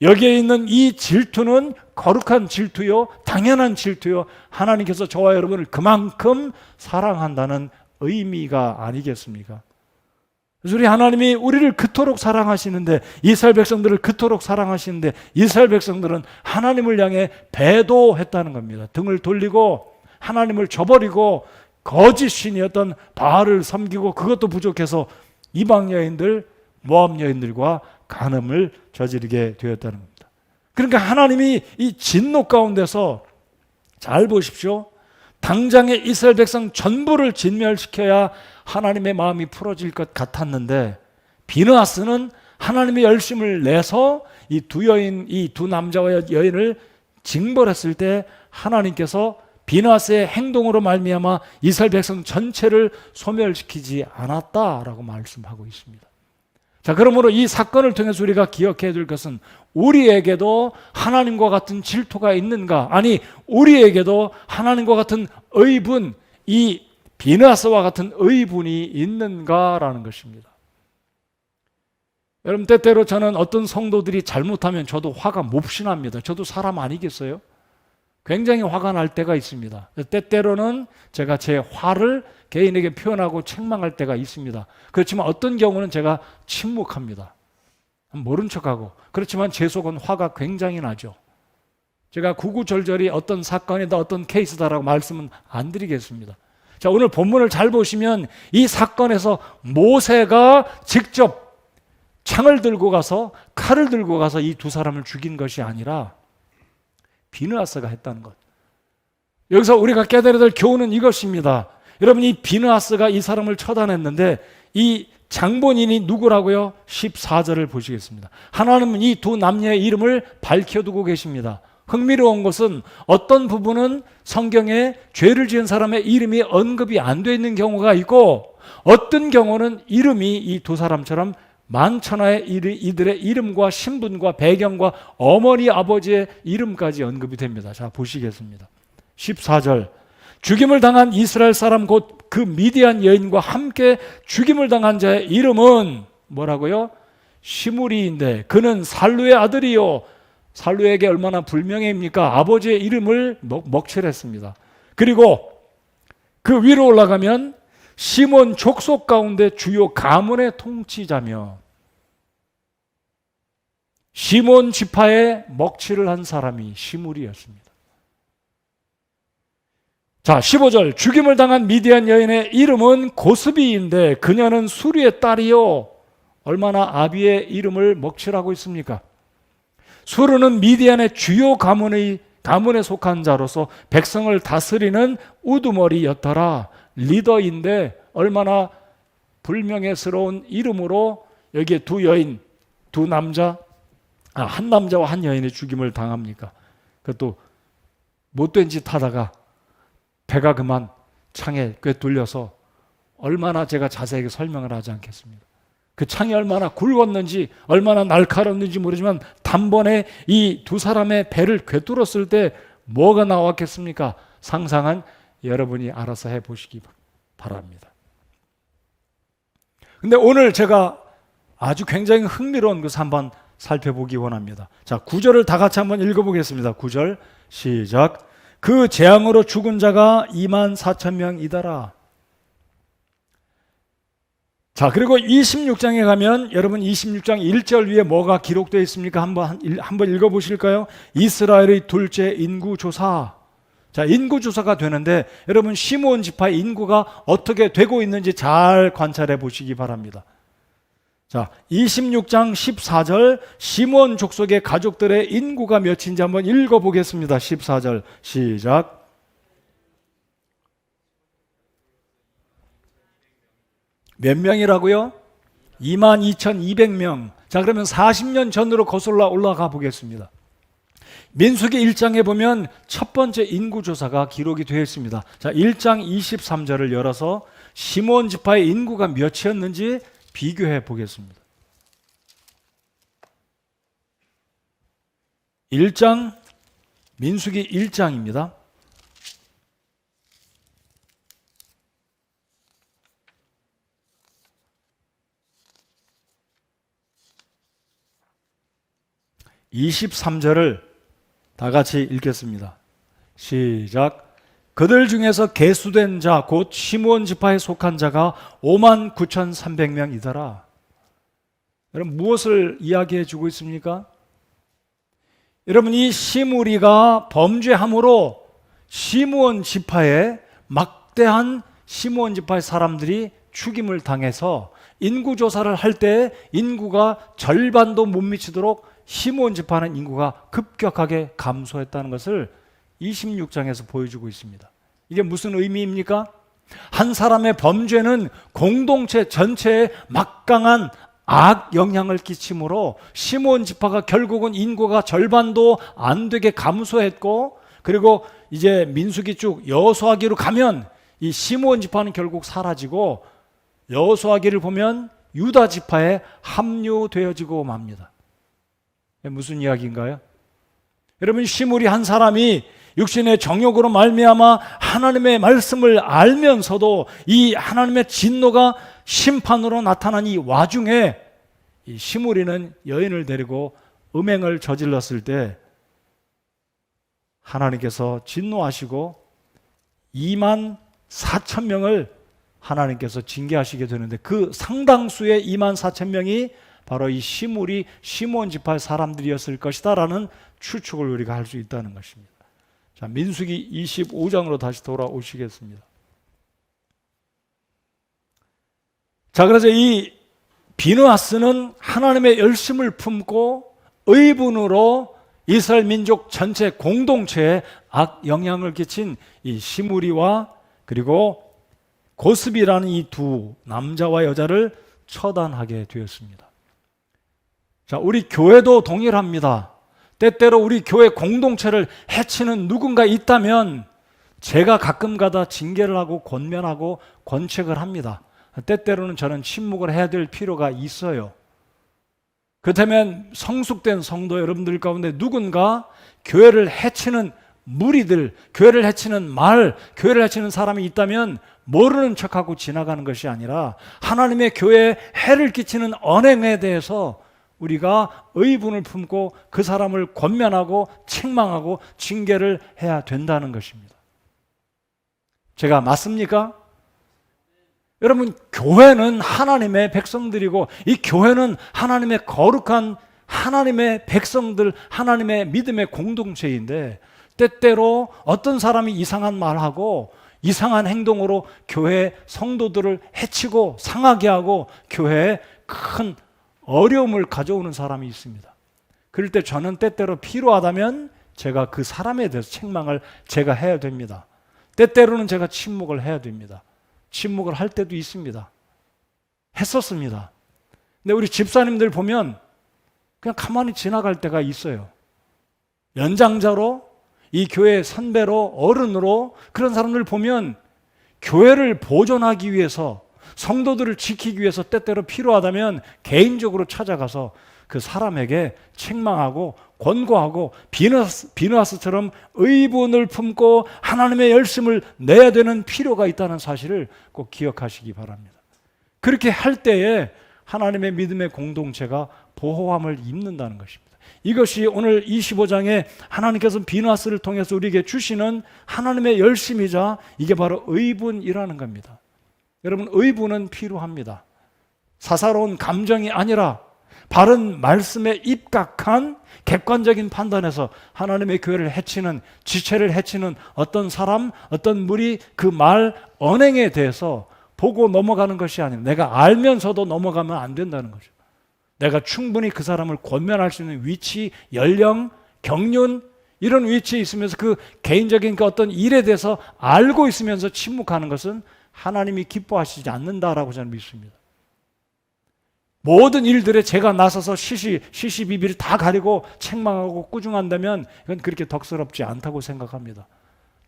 여기에 있는 이 질투는 거룩한 질투요, 당연한 질투요, 하나님께서 저와 여러분을 그만큼 사랑한다는 의미가 아니겠습니까? 그래서 우리 하나님이 우리를 그토록 사랑하시는데, 이스라엘 백성들을 그토록 사랑하시는데, 이스라엘 백성들은 하나님을 향해 배도했다는 겁니다. 등을 돌리고 하나님을 저버리고 거짓 신이었던 바알을 섬기고, 그것도 부족해서 이방 여인들, 모압 여인들과 간음을 저지르게 되었다는 겁니다. 그러니까 하나님이 이 진노 가운데서, 잘 보십시오, 당장에 이스라엘 백성 전부를 진멸시켜야 하나님의 마음이 풀어질 것 같았는데, 비느하스는 하나님의 열심을 내서 이 두 남자와 여인을 징벌했을 때 하나님께서 비느하스의 행동으로 말미암아 이스라엘 백성 전체를 소멸시키지 않았다라고 말씀하고 있습니다. 자, 그러므로 이 사건을 통해서 우리가 기억해야 될 것은, 우리에게도 하나님과 같은 질투가 있는가? 아니, 우리에게도 하나님과 같은 의분, 이 비느하스와 같은 의분이 있는가라는 것입니다. 여러분, 때때로 저는 어떤 성도들이 잘못하면 저도 화가 몹시 납니다. 저도 사람 아니겠어요? 굉장히 화가 날 때가 있습니다. 때때로는 제가 제 화를 개인에게 표현하고 책망할 때가 있습니다. 그렇지만 어떤 경우는 제가 침묵합니다. 모른 척하고. 그렇지만 제 속은 화가 굉장히 나죠. 제가 구구절절히 어떤 사건이다, 어떤 케이스다라고 말씀은 안 드리겠습니다. 자, 오늘 본문을 잘 보시면 이 사건에서 모세가 직접 창을 들고 가서 칼을 들고 가서 이 두 사람을 죽인 것이 아니라 비느하스가 했다는 것. 여기서 우리가 깨달아야 될 교훈은 이것입니다. 여러분, 이 비느하스가 이 사람을 처단했는데 이 장본인이 누구라고요? 14절을 보시겠습니다. 하나님은 이 두 남녀의 이름을 밝혀두고 계십니다. 흥미로운 것은 어떤 부분은 성경에 죄를 지은 사람의 이름이 언급이 안 돼 있는 경우가 있고, 어떤 경우는 이름이 이 두 사람처럼 만천하의 이들의 이름과 신분과 배경과 어머니 아버지의 이름까지 언급이 됩니다. 자, 보시겠습니다. 14절, 죽임을 당한 이스라엘 사람 곧 그 미디안 여인과 함께 죽임을 당한 자의 이름은 뭐라고요? 시므리인데 그는 살루의 아들이요. 살루에게 얼마나 불명예입니까? 아버지의 이름을 먹칠했습니다. 그리고 그 위로 올라가면 시몬 족속 가운데 주요 가문의 통치자며 시몬 지파에 먹칠을 한 사람이 시므리였습니다. 자, 15절, 죽임을 당한 미디안 여인의 이름은 고스비인데 그녀는 수리의 딸이요. 얼마나 아비의 이름을 먹칠하고 있습니까? 수르는 미디안의 주요 가문에 속한 자로서 백성을 다스리는 우두머리였더라. 리더인데 얼마나 불명예스러운 이름으로 여기에 두 여인, 두 남자, 한 남자와 한 여인의 죽임을 당합니까? 그것도 못된 짓 하다가 배가 그만 창에 꿰뚫려서 얼마나 제가 자세하게 설명을 하지 않겠습니다. 그 창이 얼마나 굵었는지 얼마나 날카로웠는지 모르지만 단번에 이 두 사람의 배를 꿰뚫었을 때 뭐가 나왔겠습니까? 상상은 여러분이 알아서 해보시기 바랍니다. 근데 오늘 제가 아주 굉장히 흥미로운 것을 한번 살펴보기 원합니다. 자, 9절을 다 같이 한번 읽어보겠습니다. 9절 시작. 그 재앙으로 죽은 자가 24,000명이더라. 자, 그리고 26장에 가면 여러분 26장 1절 위에 뭐가 기록되어 있습니까? 한번 읽어보실까요? 이스라엘의 둘째 인구조사. 자, 인구조사가 되는데 여러분 시므온 지파의 인구가 어떻게 되고 있는지 잘 관찰해 보시기 바랍니다. 자, 26장 14절 시므온 족속의 가족들의 인구가 몇인지 한번 읽어보겠습니다. 14절 시작. 몇 명이라고요? 22,200명. 자, 그러면 40년 전으로 거슬러 올라가 보겠습니다. 민수기 1장에 보면 첫 번째 인구조사가 기록이 되어 있습니다. 자, 1장 23절을 열어서 시므온 지파의 인구가 몇이었는지 비교해 보겠습니다. 1장, 민수기 1장입니다. (23절을) 다 같이 읽겠습니다. 시작. 그들 중에서 계수된 자 곧 시므온 지파에 속한 자가 59,300명이더라. 여러분 무엇을 이야기해 주고 있습니까? 여러분 이 시므리가 범죄함으로 시므온 지파에 막대한 시므온 지파의 사람들이 죽임을 당해서 인구조사를 할 때 인구가 절반도 못 미치도록 시므온 지파는 인구가 급격하게 감소했다는 것을 26장에서 보여주고 있습니다. 이게 무슨 의미입니까? 한 사람의 범죄는 공동체 전체에 막강한 악 영향을 끼치므로 시므온 지파가 결국은 인구가 절반도 안 되게 감소했고, 그리고 이제 민수기 쭉 여호수아기로 가면 이 시므온 지파는 결국 사라지고 여호수아기를 보면 유다 지파에 합류되어지고 맙니다. 무슨 이야기인가요? 여러분 시므리 한 사람이 육신의 정욕으로 말미암아 하나님의 말씀을 알면서도 이 하나님의 진노가 심판으로 나타난 이 와중에 이 시므리는 여인을 데리고 음행을 저질렀을 때 하나님께서 진노하시고 24,000명을 하나님께서 징계하시게 되는데 그 상당수의 24,000명이 바로 이 시므리 시므온 지파의 사람들이었을 것이다 라는 추측을 우리가 할 수 있다는 것입니다. 자, 민수기 25장으로 다시 돌아오시겠습니다. 자, 그래서 이 비느하스는 하나님의 열심을 품고 의분으로 이스라엘 민족 전체 공동체에 악영향을 끼친 이 시므리와 그리고 고스비라는 이 두 남자와 여자를 처단하게 되었습니다. 자, 우리 교회도 동일합니다. 때때로 우리 교회 공동체를 해치는 누군가 있다면 제가 가끔가다 징계를 하고 권면하고 권책을 합니다. 때때로는 저는 침묵을 해야 될 필요가 있어요. 그렇다면 성숙된 성도 여러분들 가운데 누군가 교회를 해치는 무리들, 교회를 해치는 말, 교회를 해치는 사람이 있다면 모르는 척하고 지나가는 것이 아니라 하나님의 교회에 해를 끼치는 언행에 대해서 우리가 의분을 품고 그 사람을 권면하고 책망하고 징계를 해야 된다는 것입니다. 제가 맞습니까? 여러분, 교회는 하나님의 백성들이고 이 교회는 하나님의 거룩한 하나님의 백성들, 하나님의 믿음의 공동체인데 때때로 어떤 사람이 이상한 말하고 이상한 행동으로 교회 성도들을 해치고 상하게 하고 교회에 큰 어려움을 가져오는 사람이 있습니다. 그럴 때 저는 때때로 필요하다면 제가 그 사람에 대해서 책망을 제가 해야 됩니다. 때때로는 제가 침묵을 해야 됩니다. 침묵을 할 때도 있습니다. 했었습니다. 근데 우리 집사님들 보면 그냥 가만히 지나갈 때가 있어요. 연장자로 이 교회 선배로 어른으로 그런 사람들 보면 교회를 보존하기 위해서 성도들을 지키기 위해서 때때로 필요하다면 개인적으로 찾아가서 그 사람에게 책망하고 권고하고 비느하스처럼 의분을 품고 하나님의 열심을 내야 되는 필요가 있다는 사실을 꼭 기억하시기 바랍니다. 그렇게 할 때에 하나님의 믿음의 공동체가 보호함을 입는다는 것입니다. 이것이 오늘 25장에 하나님께서 비느하스를 통해서 우리에게 주시는 하나님의 열심이자 이게 바로 의분이라는 겁니다. 여러분, 의분은 필요합니다. 사사로운 감정이 아니라 바른 말씀에 입각한 객관적인 판단에서 하나님의 교회를 해치는, 지체를 해치는 어떤 사람, 어떤 무리, 그 말, 언행에 대해서 보고 넘어가는 것이 아니라 내가 알면서도 넘어가면 안 된다는 거죠. 내가 충분히 그 사람을 권면할 수 있는 위치, 연령, 경륜 이런 위치에 있으면서 그 개인적인 그 어떤 일에 대해서 알고 있으면서 침묵하는 것은 하나님이 기뻐하시지 않는다라고 저는 믿습니다. 모든 일들에 제가 나서서 시시비비를 다 가리고 책망하고 꾸중한다면 이건 그렇게 덕스럽지 않다고 생각합니다.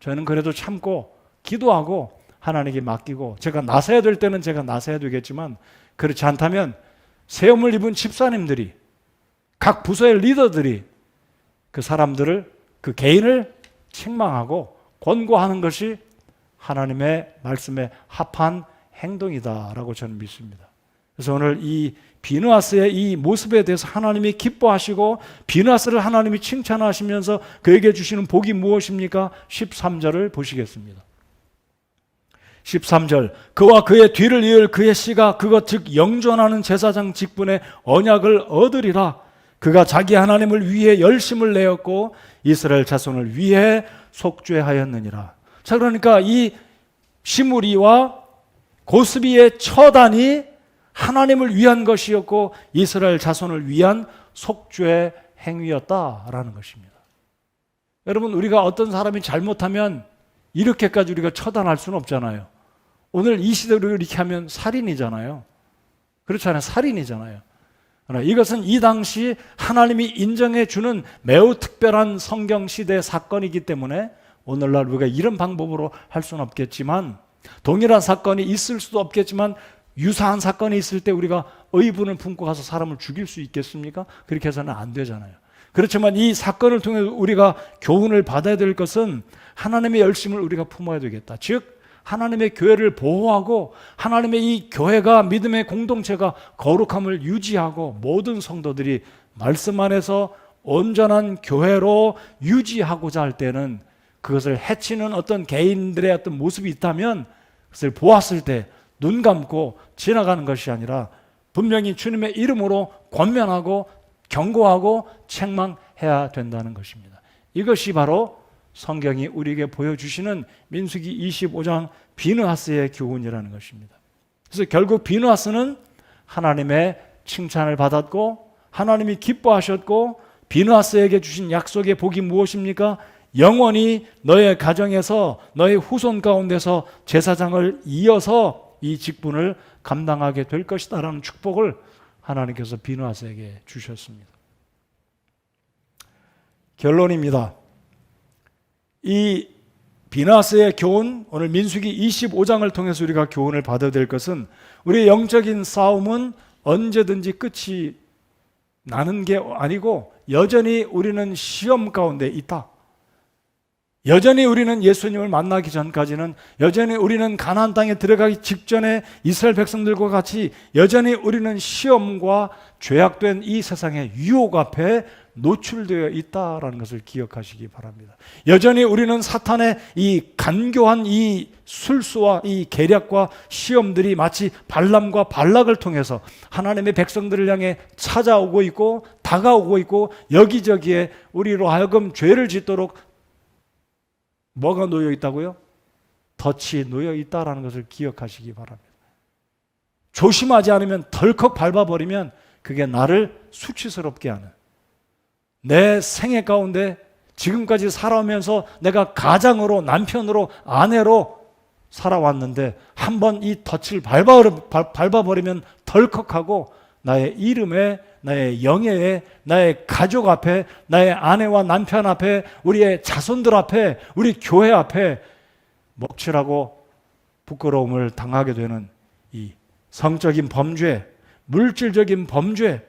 저는 그래도 참고 기도하고 하나님께 맡기고 제가 나서야 될 때는 제가 나서야 되겠지만 그렇지 않다면 세움을 입은 집사님들이 각 부서의 리더들이 그 사람들을 그 개인을 책망하고 권고하는 것이 하나님의 말씀에 합한 행동이다라고 저는 믿습니다. 그래서 오늘 이 비느하스의 이 모습에 대해서 하나님이 기뻐하시고 비느하스를 하나님이 칭찬하시면서 그에게 주시는 복이 무엇입니까? 13절을 보시겠습니다. 13절 그와 그의 뒤를 이을 그의 씨가 그것 즉 영존하는 제사장 직분의 언약을 얻으리라. 그가 자기 하나님을 위해 열심을 내었고 이스라엘 자손을 위해 속죄하였느니라. 자, 그러니까 이 시므리와 고스비의 처단이 하나님을 위한 것이었고 이스라엘 자손을 위한 속죄 행위였다라는 것입니다. 여러분, 우리가 어떤 사람이 잘못하면 이렇게까지 우리가 처단할 수는 없잖아요. 오늘 이 시대로 이렇게 하면 살인이잖아요. 그렇잖아요. 살인이잖아요. 그러나 이것은 이 당시 하나님이 인정해 주는 매우 특별한 성경 시대 사건이기 때문에 오늘날 우리가 이런 방법으로 할 수는 없겠지만 동일한 사건이 있을 수도 없겠지만 유사한 사건이 있을 때 우리가 의분을 품고 가서 사람을 죽일 수 있겠습니까? 그렇게 해서는 안 되잖아요. 그렇지만 이 사건을 통해 우리가 교훈을 받아야 될 것은 하나님의 열심을 우리가 품어야 되겠다. 즉 하나님의 교회를 보호하고 하나님의 이 교회가 믿음의 공동체가 거룩함을 유지하고 모든 성도들이 말씀 안에서 온전한 교회로 유지하고자 할 때는 그것을 해치는 어떤 개인들의 어떤 모습이 있다면 그것을 보았을 때 눈 감고 지나가는 것이 아니라 분명히 주님의 이름으로 권면하고 경고하고 책망해야 된다는 것입니다. 이것이 바로 성경이 우리에게 보여주시는 민수기 25장 비느하스의 교훈이라는 것입니다. 그래서 결국 비누하스는 하나님의 칭찬을 받았고 하나님이 기뻐하셨고, 비누하스에게 주신 약속의 복이 무엇입니까? 영원히 너의 가정에서 너의 후손 가운데서 제사장을 이어서 이 직분을 감당하게 될 것이다 라는 축복을 하나님께서 비누하스에게 주셨습니다. 결론입니다. 이 비누하스의 교훈, 오늘 민수기 25장을 통해서 우리가 교훈을 받아야 될 것은, 우리의 영적인 싸움은 언제든지 끝이 나는 게 아니고 여전히 우리는 시험 가운데 있다. 여전히 우리는 예수님을 만나기 전까지는, 여전히 우리는 가나안 땅에 들어가기 직전에 이스라엘 백성들과 같이 여전히 우리는 시험과 죄악된 이 세상의 유혹 앞에 노출되어 있다라는 것을 기억하시기 바랍니다. 여전히 우리는 사탄의 이 간교한 이 술수와 이 계략과 시험들이 마치 발람과 발락을 통해서 하나님의 백성들을 향해 찾아오고 있고 다가오고 있고, 여기저기에 우리로 하여금 죄를 짓도록 뭐가 놓여 있다고요? 덫이 놓여 있다라는 것을 기억하시기 바랍니다. 조심하지 않으면, 덜컥 밟아버리면 그게 나를 수치스럽게 하는, 내 생애 가운데 지금까지 살아오면서 내가 가장으로, 남편으로, 아내로 살아왔는데 한번 이 덫을 밟아버리면 덜컥하고 나의 이름에, 나의 영예에, 나의 가족 앞에, 나의 아내와 남편 앞에, 우리의 자손들 앞에, 우리 교회 앞에 먹칠하고 부끄러움을 당하게 되는 이 성적인 범죄, 물질적인 범죄,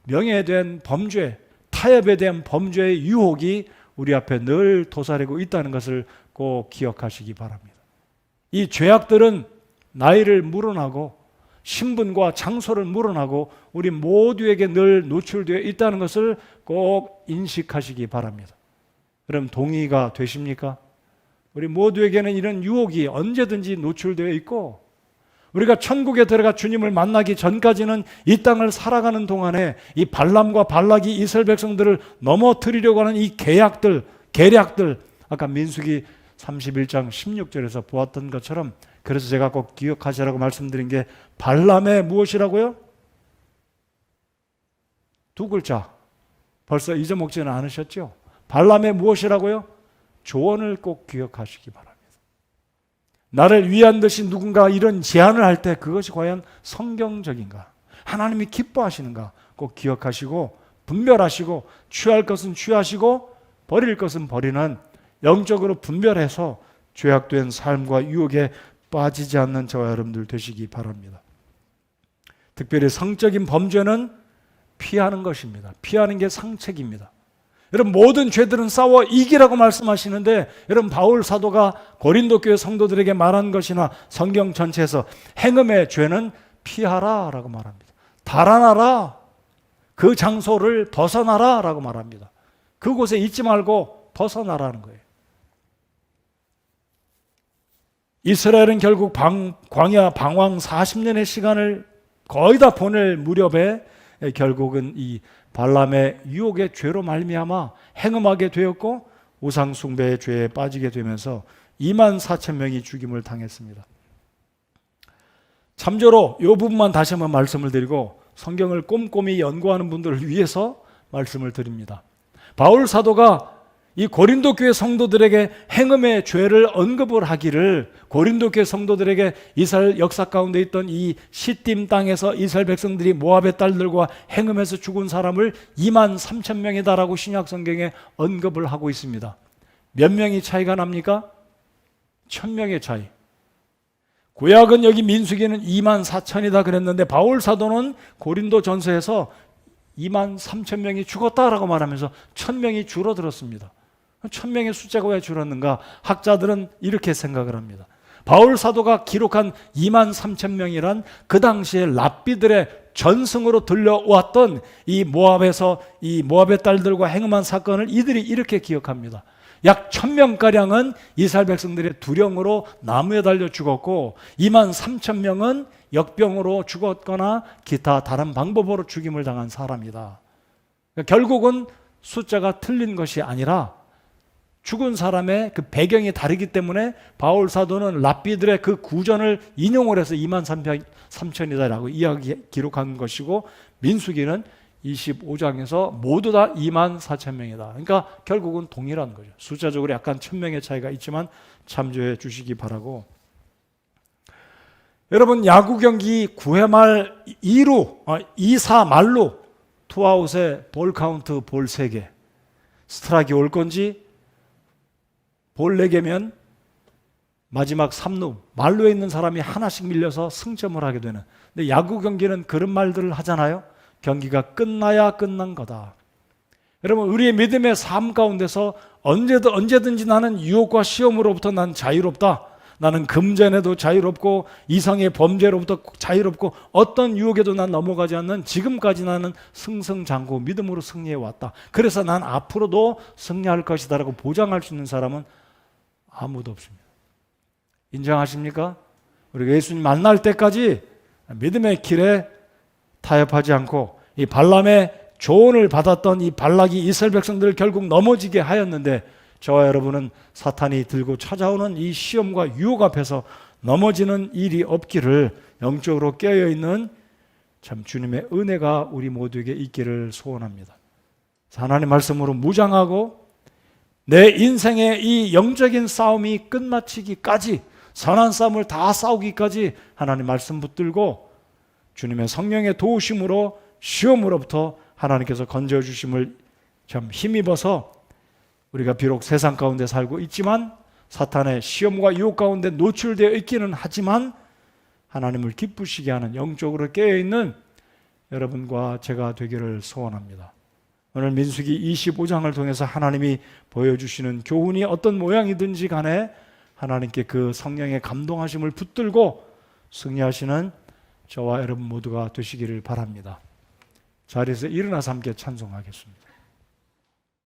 명예에 대한 범죄, 타협에 대한 범죄의 유혹이 우리 앞에 늘 도사리고 있다는 것을 꼭 기억하시기 바랍니다. 이 죄악들은 나이를 물어나고 신분과 장소를 물어나고 우리 모두에게 늘 노출되어 있다는 것을 꼭 인식하시기 바랍니다. 그럼 동의가 되십니까? 우리 모두에게는 이런 유혹이 언제든지 노출되어 있고, 우리가 천국에 들어가 주님을 만나기 전까지는 이 땅을 살아가는 동안에 이 발람과 발락이 이스라엘 백성들을 넘어뜨리려고 하는 이 계략들, 아까 민수기 31장 16절에서 보았던 것처럼, 그래서 제가 꼭 기억하시라고 말씀드린 게, 발람의 무엇이라고요? 두 글자. 벌써 잊어먹지는 않으셨죠? 발람의 무엇이라고요? 조언을 꼭 기억하시기 바랍니다. 나를 위한 듯이 누군가 이런 제안을 할 때 그것이 과연 성경적인가, 하나님이 기뻐하시는가 꼭 기억하시고, 분별하시고, 취할 것은 취하시고 버릴 것은 버리는 영적으로 분별해서 죄악된 삶과 유혹에 빠지지 않는 저와 여러분들 되시기 바랍니다. 특별히 성적인 범죄는 피하는 것입니다. 피하는 게 상책입니다. 여러분, 모든 죄들은 싸워 이기라고 말씀하시는데, 여러분, 바울 사도가 고린도 교회 성도들에게 말한 것이나 성경 전체에서 행음의 죄는 피하라 라고 말합니다. 달아나라, 그 장소를 벗어나라 라고 말합니다. 그곳에 있지 말고 벗어나라는 거예요. 이스라엘은 결국 광야 방황 40년의 시간을 거의 다 보낼 무렵에 결국은 이 발람의 유혹의 죄로 말미암아 행음하게 되었고 우상 숭배의 죄에 빠지게 되면서 24,000명이 죽임을 당했습니다. 참조로 이 부분만 다시 한번 말씀을 드리고 성경을 꼼꼼히 연구하는 분들을 위해서 말씀을 드립니다. 바울 사도가 이 고린도 교회 성도들에게 행음의 죄를 언급을 하기를, 고린도 교회 성도들에게 이스라엘 역사 가운데 있던 이 시딤 땅에서 이스라엘 백성들이 모압의 딸들과 행음해서 죽은 사람을 23,000명이다라고 신약 성경에 언급을 하고 있습니다. 몇 명이 차이가 납니까? 1,000명의 차이. 구약은 여기 민수기는 24,000이다 그랬는데 바울 사도는 고린도 전서에서 23,000명이 죽었다라고 말하면서 1,000명이 줄어들었습니다. 1,000명의 숫자가 왜 줄었는가? 학자들은 이렇게 생각을 합니다. 바울 사도가 기록한 23,000명이란 그 당시에 랍비들의 전승으로 들려왔던 이 모압에서 이 모압의 딸들과 행음한 사건을 이들이 이렇게 기억합니다. 약 1,000명가량은 이스라엘 백성들의 두령으로 나무에 달려 죽었고 23,000명은 역병으로 죽었거나 기타 다른 방법으로 죽임을 당한 사람이다. 그러니까 결국은 숫자가 틀린 것이 아니라 죽은 사람의 그 배경이 다르기 때문에 바울 사도는 랍비들의 그 구전을 인용을 해서 2만 3천이다라고 이야기 기록한 것이고, 민수기는 25장에서 모두 다 2만 4천 명이다. 그러니까 결국은 동일한 거죠. 숫자적으로 약간 1,000명의 차이가 있지만 참조해 주시기 바라고. 여러분, 야구 경기 9회 말 2사 말로 투아웃에 볼 카운트 볼 3개, 스트라이크 올 건지 볼 4개면 마지막 3루 말로에 있는 사람이 하나씩 밀려서 승점을 하게 되는. 근데 야구 경기는 그런 말들을 하잖아요. 경기가 끝나야 끝난 거다. 여러분, 우리의 믿음의 삶 가운데서 언제든지 나는 유혹과 시험으로부터 난 자유롭다. 나는 금전에도 자유롭고 이상의 범죄로부터 자유롭고 어떤 유혹에도 난 넘어가지 않는, 지금까지 나는 승승장구 믿음으로 승리해 왔다. 그래서 난 앞으로도 승리할 것이다 라고 보장할 수 있는 사람은 아무도 없습니다. 인정하십니까? 우리가 예수님 만날 때까지 믿음의 길에 타협하지 않고 이 발람의 조언을 받았던 이 발락이 이스라엘 백성들을 결국 넘어지게 하였는데, 저와 여러분은 사탄이 들고 찾아오는 이 시험과 유혹 앞에서 넘어지는 일이 없기를 영적으로 깨어있는 참 주님의 은혜가 우리 모두에게 있기를 소원합니다. 하나님의 말씀으로 무장하고 내 인생의 이 영적인 싸움이 끝마치기까지, 선한 싸움을 다 싸우기까지 하나님 말씀 붙들고 주님의 성령의 도우심으로 시험으로부터 하나님께서 건져주심을 참 힘입어서, 우리가 비록 세상 가운데 살고 있지만 사탄의 시험과 유혹 가운데 노출되어 있기는 하지만 하나님을 기쁘시게 하는 영적으로 깨어있는 여러분과 제가 되기를 소원합니다. 오늘 민수기 25장을 통해서 하나님이 보여주시는 교훈이 어떤 모양이든지 간에 하나님께 그 성령의 감동하심을 붙들고 승리하시는 저와 여러분 모두가 되시기를 바랍니다. 자리에서 일어나서 함께 찬송하겠습니다.